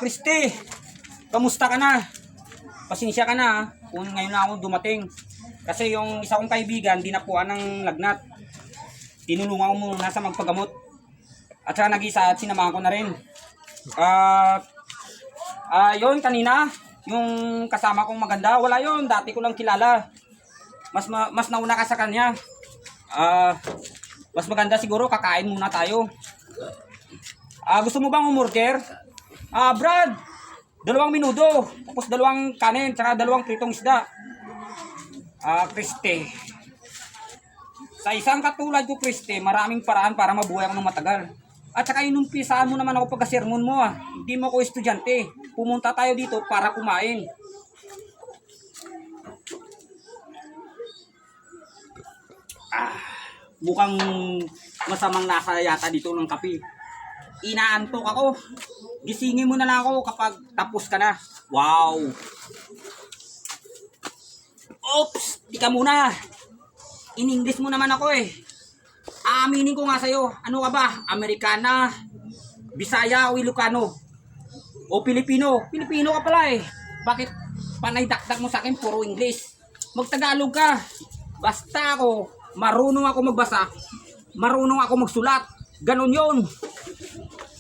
Christy, kamusta ka na? Pasensya ka na kung ngayon na ako dumating. Kasi yung isa kong kaibigan, dinapuan ng lagnat. Tinulungan ko muna sa magpagamot. At saka nag-isa at sinamahan ko na rin. Yun kanina, yung kasama kong maganda, wala yun. Dati ko lang kilala. Mas nauna ka sa kanya. Mas maganda siguro, kakain muna tayo. Gusto mo bang umorder? Brad, 2 minuto, tapos 2 kanin, tsaka 2 pritong isda. Christy. Sa isang katulad ko, Christy, maraming paraan para mabuhay ako ng matagal. At saka inumpisaan mo naman ako pagka-sermon mo. Hindi mo ako estudyante. Pumunta tayo dito para kumain. Mukhang masamang lasa yata dito ng kape. Inaantok ako. Gisingin mo na lang ako kapag tapos ka na. Wow! Oops! Di ka muna. In-English mo naman ako eh. Aaminin ko nga sa'yo. Ano ka ba? Amerikana, Bisaya o Ilocano? O Pilipino? Pilipino ka pala eh. Bakit panay-dakdak mo sa akin puro English? Magtagalog ka. Basta ako, marunong ako magbasa, marunong ako magsulat. Ganon yun.